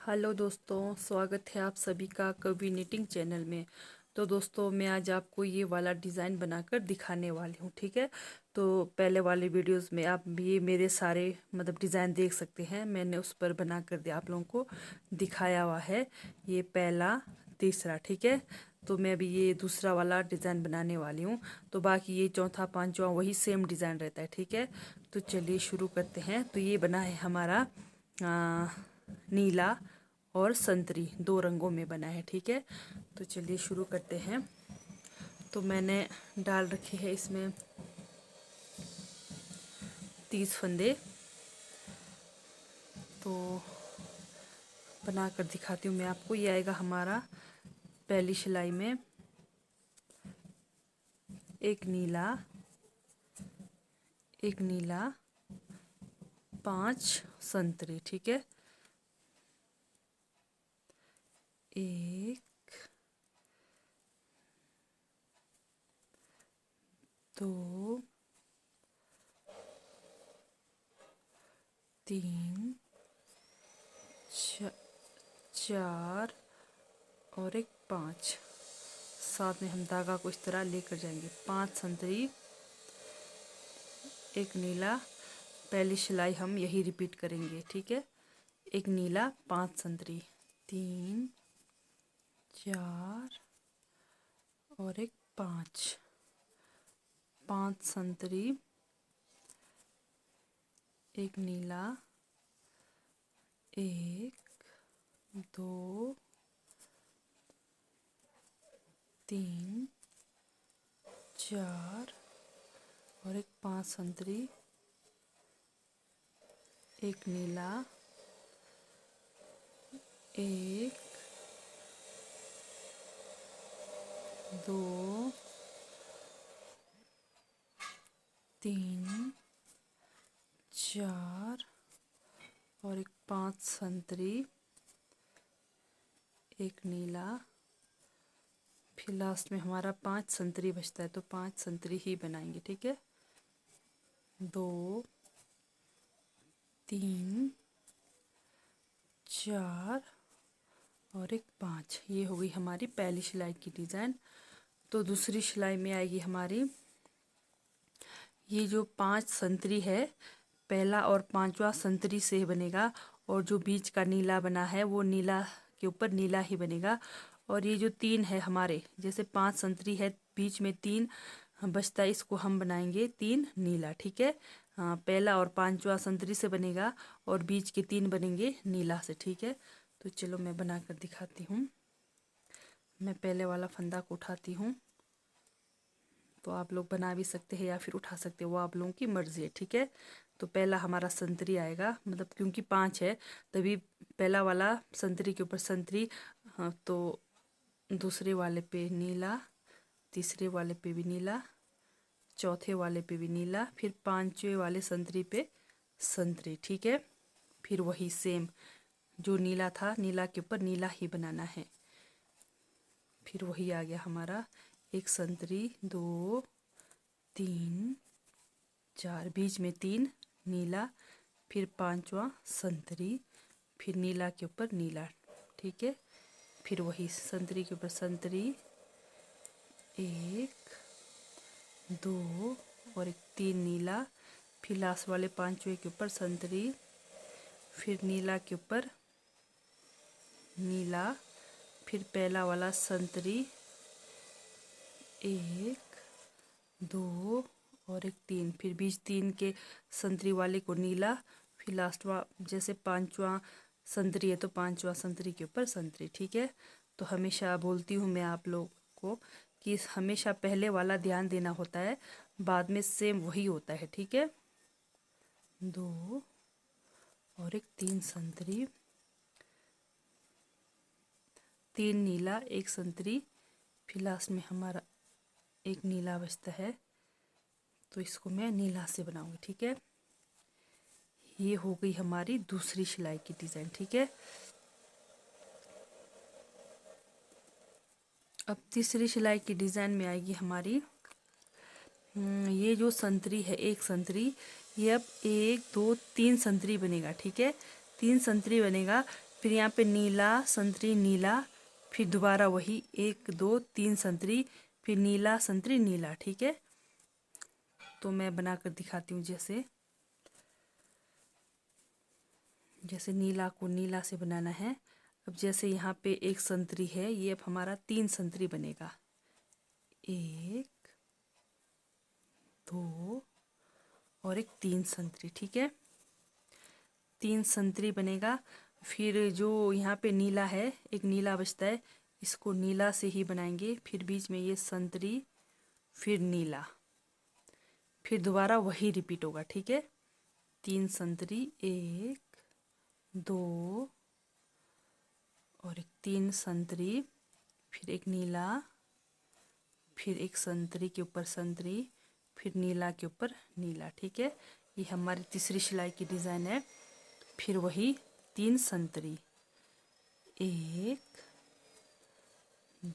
Hello दोस्तों, स्वागत है आप सभी का कवि निटिंग चैनल में। तो दोस्तों, मैं आज आपको ये वाला डिज़ाइन बनाकर दिखाने वाली हूँ। ठीक है, तो पहले वाले वीडियोस में आप ये मेरे सारे डिज़ाइन देख सकते हैं। मैंने उस पर बना कर दिया, आप लोगों को दिखाया हुआ है। ये पहला, तीसरा। ठीक है, तो मैं अभी ये दूसरा वाला डिज़ाइन बनाने वाली हूँ। तो बाकी ये चौथा पांचवा वही सेम डिज़ाइन रहता है। ठीक है, तो चलिए शुरू करते हैं। तो ये बना है हमारा नीला और संतरी, दो रंगों में बना है। ठीक है, तो चलिए शुरू करते हैं। तो मैंने डाल रखे हैं इसमें 30 फंदे। तो बना कर दिखाती हूँ मैं आपको। ये आएगा हमारा पहली सिलाई में एक नीला, एक नीला, 5 संतरी। ठीक है, एक, दो, 3, 4 और एक 5। साथ में हम धागा को इस तरह लेकर जाएंगे। 5 संतरी, एक नीला। पहली सिलाई हम यही रिपीट करेंगे। ठीक है, एक नीला, 5 संतरी, 3, 4 और एक 5। 5 संतरी, एक नीला, 1, 2, 3, 4 और एक 5 संतरी, एक नीला, 1, 2, 3, 4 और एक 5 संतरी, एक नीला। फिर लास्ट में हमारा 5 संतरी बचता है, तो 5 संतरी ही बनाएंगे। ठीक है, 2, 3, 4 और एक 5। ये हो गई हमारी पहली सिलाई की डिज़ाइन। तो दूसरी सिलाई में आएगी हमारी, ये जो 5 संतरी है, पहला और पांचवा संतरी से बनेगा, और जो बीच का नीला बना है वो नीला के ऊपर नीला ही बनेगा। और ये जो 3 है हमारे, जैसे 5 संतरी है, बीच में 3 बचता है, इसको हम बनाएंगे 3 नीला। ठीक है, हाँ, पहला और पांचवा संतरी से बनेगा और बीच के 3 बनेंगे नीला से। ठीक है, तो चलो मैं बना कर दिखाती हूँ। मैं पहले वाला फंदा को उठाती हूँ। तो आप लोग बना भी सकते हैं या फिर उठा सकते हो, वो आप लोगों की मर्जी है। ठीक है, तो पहला हमारा संतरी आएगा, क्योंकि 5 है तभी पहला वाला संतरी के ऊपर संतरी। हाँ, तो दूसरे वाले पे नीला, तीसरे वाले पे भी नीला, चौथे वाले पे भी नीला, फिर पांचवे वाले संतरी पे संतरी। ठीक है, फिर वही सेम जो नीला था, नीला के ऊपर नीला ही बनाना है। फिर वही आ गया हमारा एक संतरी, 2, 3, 4, बीच में 3 नीला, फिर पांचवा संतरी, फिर नीला के ऊपर नीला। ठीक है, फिर वही संतरी के ऊपर संतरी, 1, 2 और एक 3 नीला, फिर लास्ट वाले पांचवे के ऊपर संतरी, फिर नीला के ऊपर नीला, फिर पहला वाला संतरी, 1, 2 और एक 3, फिर बीच 3 के संतरी वाले को नीला, फिर लास्ट जैसे पांचवा संतरी है तो पांचवा संतरी के ऊपर संतरी। ठीक है, तो हमेशा बोलती हूँ मैं आप लोग को कि हमेशा पहले वाला ध्यान देना होता है, बाद में सेम वही होता है। ठीक है, 2 और एक 3 संतरी, 3 नीला, एक संतरी, फिर लास्ट में हमारा एक नीला बचता है, तो इसको मैं नीला से बनाऊंगी। ठीक है, ये हो गई हमारी दूसरी सिलाई की डिज़ाइन। ठीक है, अब तीसरी सिलाई की डिज़ाइन में आएगी हमारी, ये जो संतरी है, एक संतरी, ये अब 1, 2, 3 संतरी बनेगा। ठीक है, 3 संतरी बनेगा, फिर यहाँ पे नीला संतरी नीला, फिर दोबारा वही 1 2 3 संतरी, फिर नीला संतरी नीला। ठीक है, तो मैं बनाकर दिखाती हूँ। जैसे नीला को नीला से बनाना है। अब जैसे यहाँ पे एक संतरी है, ये अब हमारा 3 संतरी बनेगा। 1 2 और एक 3 संतरी। ठीक है, 3 संतरी बनेगा। फिर जो यहाँ पे नीला है, एक नीला बचता है, इसको नीला से ही बनाएंगे। फिर बीच में ये संतरी, फिर नीला, फिर दोबारा वही रिपीट होगा। ठीक है, 3 संतरी, 1 2 और एक 3 संतरी, फिर एक नीला, फिर एक संतरी के ऊपर संतरी, फिर नीला के ऊपर नीला। ठीक है, ये हमारी तीसरी सिलाई की डिज़ाइन है। फिर वही 3 संतरी, 1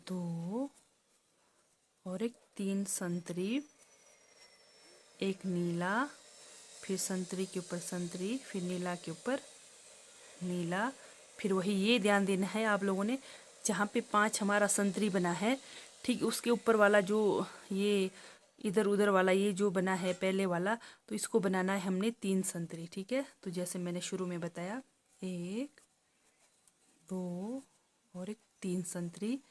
2 और एक 3 संतरी, एक नीला, फिर संतरी के ऊपर संतरी, फिर नीला के ऊपर नीला। फिर वही, ये ध्यान देना है आप लोगों ने, जहाँ पे 5 हमारा संतरी बना है, ठीक उसके ऊपर वाला जो ये इधर उधर वाला ये जो बना है पहले वाला, तो इसको बनाना है हमने 3 संतरी। ठीक है, तो जैसे मैंने शुरू में बताया, 1 2 और एक 3 संतरी,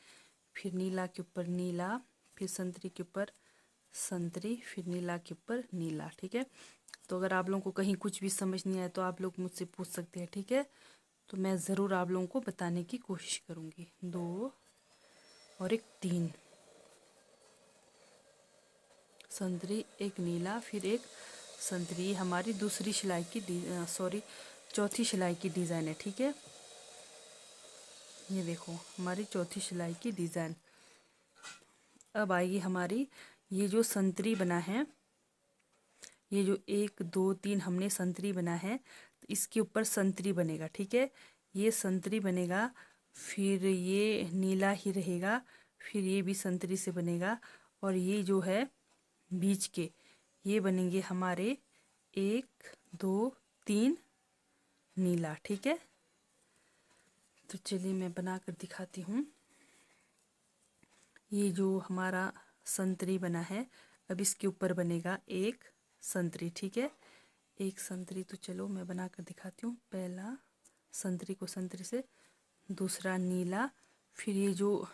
फिर नीला के ऊपर नीला, फिर संतरी के ऊपर संतरी, फिर नीला के ऊपर नीला। ठीक है, तो अगर आप लोगों को कहीं कुछ भी समझ नहीं आए तो आप लोग मुझसे पूछ सकते हैं। ठीक है, तो मैं ज़रूर आप लोगों को बताने की कोशिश करूँगी। 2 और एक 3 संतरी, एक नीला, फिर एक संतरी। हमारी दूसरी सिलाई की चौथी सिलाई की डिज़ाइन है। ठीक है, ये देखो हमारी चौथी सिलाई की डिज़ाइन। अब आएगी हमारी ये जो संतरी बना है, ये जो 1 2 3 हमने संतरी बना है, तो इसके ऊपर संतरी बनेगा। ठीक है, ये संतरी बनेगा, फिर ये नीला ही रहेगा, फिर ये भी संतरी से बनेगा, और ये जो है बीच के ये बनेंगे हमारे 1 2 3 नीला। ठीक है, तो चलिए मैं बनाकर दिखाती हूँ। ये जो हमारा संतरी बना है, अब इसके ऊपर बनेगा एक संतरी। ठीक है, एक संतरी, तो चलो मैं बनाकर दिखाती हूँ। पहला संतरी को संतरी से, दूसरा नीला, फिर ये जो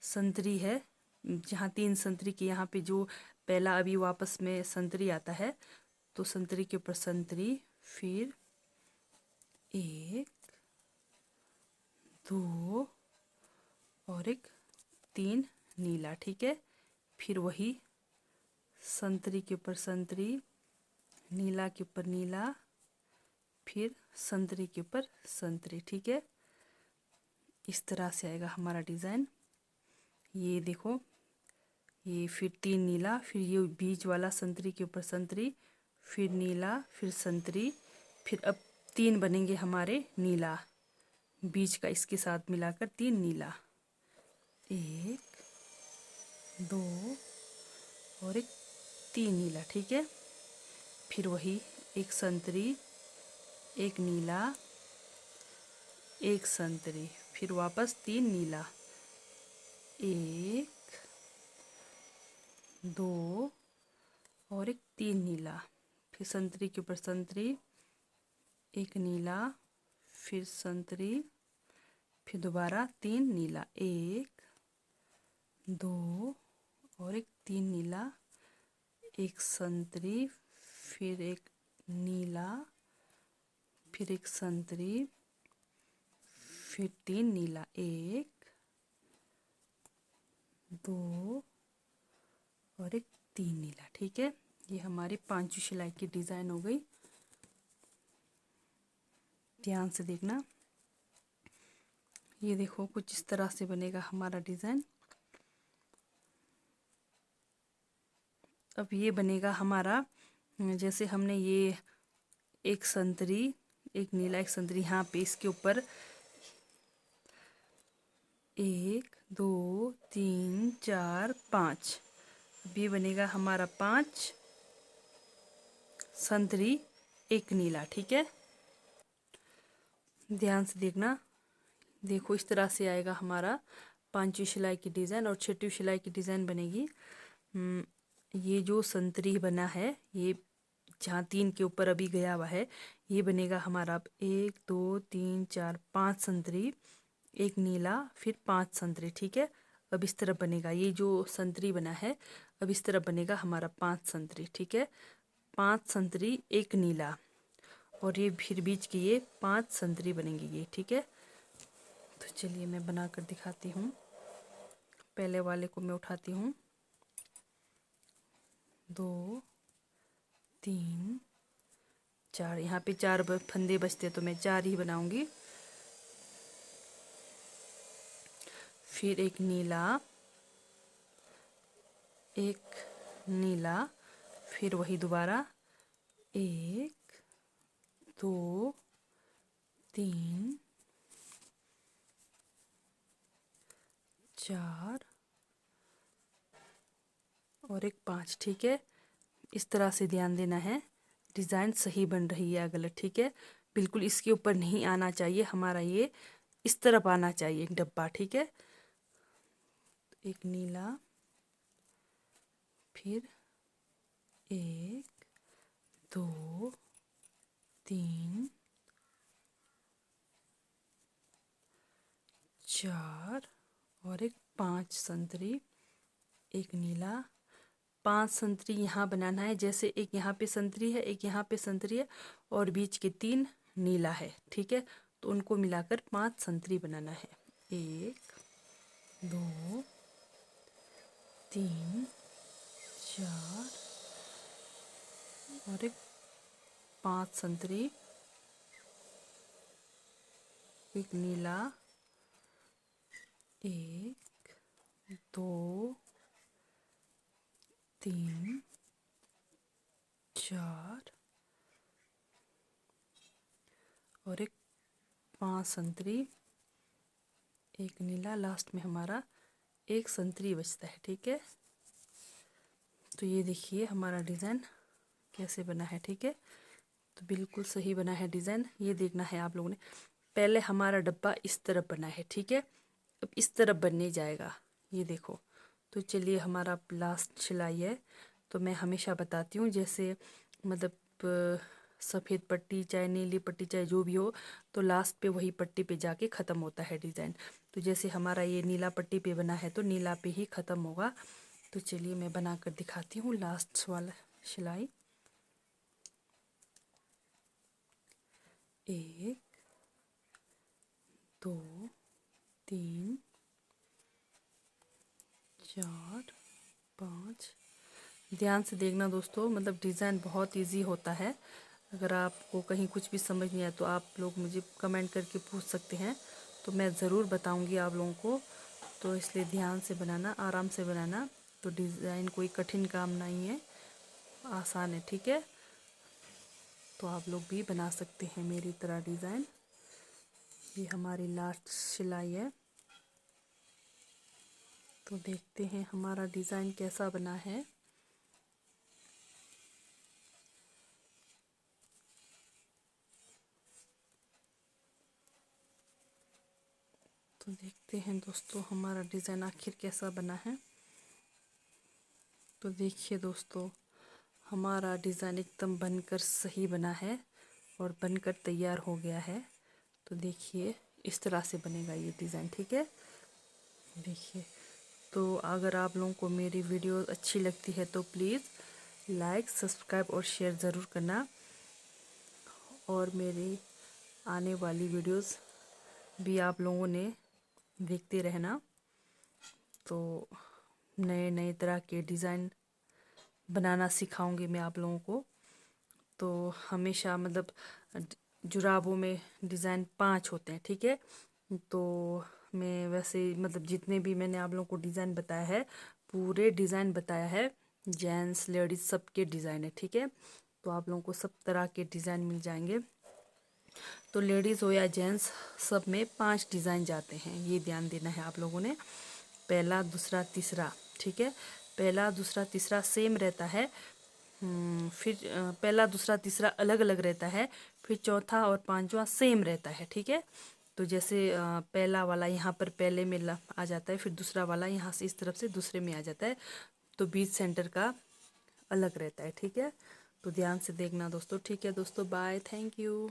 संतरी है जहाँ 3 संतरी के यहाँ पे जो पहला अभी वापस में संतरी आता है, तो संतरी के ऊपर संतरी, फिर 1 2 और एक 3 नीला। ठीक है, फिर वही संतरी के ऊपर संतरी, नीला के ऊपर नीला, फिर संतरी के ऊपर संतरी। ठीक है, इस तरह से आएगा हमारा डिज़ाइन। ये देखो, ये फिर 3 नीला, फिर ये बीच वाला संतरी के ऊपर संतरी, फिर नीला, फिर संतरी, फिर अब 3 बनेंगे हमारे नीला, बीच का इसके साथ मिलाकर 3 नीला, 1 2 और एक 3 नीला। ठीक है, फिर वही एक संतरी, एक नीला, एक संतरी, फिर वापस 3 नीला, 1 2 और एक 3 नीला, फिर संतरी के ऊपर संतरी, एक नीला, फिर संतरी, फिर दोबारा 3 नीला, 1 2 और एक 3 नीला, एक संतरी, फिर एक नीला, फिर एक संतरी, फिर 3 नीला, 1 2 और एक 3 नीला। ठीक है, ये हमारी 5वीं सिलाई की डिज़ाइन हो गई। ध्यान से देखना, ये देखो कुछ इस तरह से बनेगा हमारा डिज़ाइन। अब ये बनेगा हमारा, जैसे हमने ये एक संतरी, एक नीला, एक संतरी, यहाँ पे इसके ऊपर 1 2 3 4 5, अब ये बनेगा हमारा 5 संतरी, एक नीला। ठीक है, ध्यान से देखना। देखो इस तरह से आएगा हमारा 5वीं सिलाई की डिज़ाइन और 6वीं सिलाई की डिज़ाइन बनेगी। ये जो संतरी बना है, ये जहाँ 3 के ऊपर अभी गया हुआ है, ये बनेगा हमारा अब 1 2 3 4 5 संतरी, एक नीला, फिर 5 संतरी। ठीक है, अब इस तरह बनेगा। ये जो संतरी बना है अब इस तरह बनेगा हमारा 5 संतरी। ठीक है, 5 संतरी एक नीला, और ये फिर बीच की ये 5 संतरी बनेंगी ये। ठीक है, तो चलिए मैं बना कर दिखाती हूँ। पहले वाले को मैं उठाती हूँ, 2 3 4, यहाँ पे 4 फंदे बचते तो मैं 4 ही बनाऊंगी। फिर एक नीला, एक नीला, फिर वही दोबारा 1 2 3 4 और एक 5। ठीक है, इस तरह से ध्यान देना है, डिज़ाइन सही बन रही है या गलत। ठीक है, बिल्कुल इसके ऊपर नहीं आना चाहिए हमारा, ये इस तरफ आना चाहिए डब्बा। ठीक है, एक नीला, फिर 1 2 3 4 और एक 5 संतरी, एक नीला, 5 संतरी यहाँ बनाना है। जैसे एक यहाँ पे संतरी है, एक यहाँ पे संतरी है, और बीच के 3 नीला है। ठीक है, तो उनको मिलाकर 5 संतरी बनाना है। 1 2 3 4 और एक 5 संतरी, एक नीला, 1 2 3 4 और एक 5 संतरी, एक नीला, लास्ट में हमारा एक संतरी बचता है। ठीक है, तो ये देखिए हमारा डिज़ाइन कैसे बना है। ठीक है, तो बिल्कुल सही बना है डिज़ाइन। ये देखना है आप लोगों ने, पहले हमारा डब्बा इस तरफ बना है। ठीक है, अब इस तरफ बनने जाएगा, ये देखो। तो चलिए, हमारा लास्ट सिलाई है, तो मैं हमेशा बताती हूँ, जैसे मतलब सफ़ेद पट्टी चाहे नीली पट्टी चाहे जो भी हो, तो लास्ट पे वही पट्टी पे जाके ख़त्म होता है डिज़ाइन। तो जैसे हमारा ये नीला पट्टी पे बना है तो नीला पे ही ख़त्म होगा। तो चलिए मैं बना कर दिखाती हूँ लास्ट वाला सिलाई। 1 2 3 4 5। ध्यान से देखना दोस्तों, मतलब डिज़ाइन बहुत इजी होता है। अगर आपको कहीं कुछ भी समझ नहीं आया तो आप लोग मुझे कमेंट करके पूछ सकते हैं, तो मैं ज़रूर बताऊंगी आप लोगों को। तो इसलिए ध्यान से बनाना, आराम से बनाना। तो डिज़ाइन कोई कठिन काम नहीं है, आसान है। ठीक है, तो आप लोग भी बना सकते हैं मेरी तरह डिज़ाइन। ये हमारी लास्ट सिलाई है, तो देखते हैं हमारा डिज़ाइन कैसा बना है। तो देखते हैं दोस्तों हमारा डिज़ाइन आखिर कैसा बना है। तो देखिए दोस्तों, हमारा डिज़ाइन एकदम बनकर सही बना है और बनकर तैयार हो गया है। तो देखिए इस तरह से बनेगा ये डिज़ाइन। ठीक है, देखिए। तो अगर आप लोगों को मेरी वीडियो अच्छी लगती है तो प्लीज़ लाइक सब्सक्राइब और शेयर ज़रूर करना, और मेरी आने वाली वीडियोस भी आप लोगों ने देखते रहना। तो नए नए तरह के डिज़ाइन बनाना सिखाऊंगी मैं आप लोगों को। तो हमेशा मतलब जुराबों में डिज़ाइन 5 होते हैं। ठीक है, तो मैं वैसे मतलब जितने भी मैंने आप लोगों को डिज़ाइन बताया है, पूरे डिज़ाइन बताया है, जेंट्स लेडीज़ सबके डिज़ाइन है। ठीक है, तो आप लोगों को सब तरह के डिज़ाइन मिल जाएंगे। तो लेडीज़ हो या जेंट्स, सब में 5 डिज़ाइन जाते हैं, ये ध्यान देना है आप लोगों ने। पहला दूसरा तीसरा, ठीक है, पहला दूसरा तीसरा सेम रहता है, फिर पहला दूसरा तीसरा अलग अलग रहता है, फिर चौथा और पांचवा सेम रहता है। ठीक है, तो जैसे पहला वाला यहाँ पर पहले में आ जाता है, फिर दूसरा वाला यहाँ से इस तरफ से दूसरे में आ जाता है, तो बीच सेंटर का अलग रहता है। ठीक है, तो ध्यान से देखना दोस्तों। ठीक है दोस्तों, बाय, थैंक यू।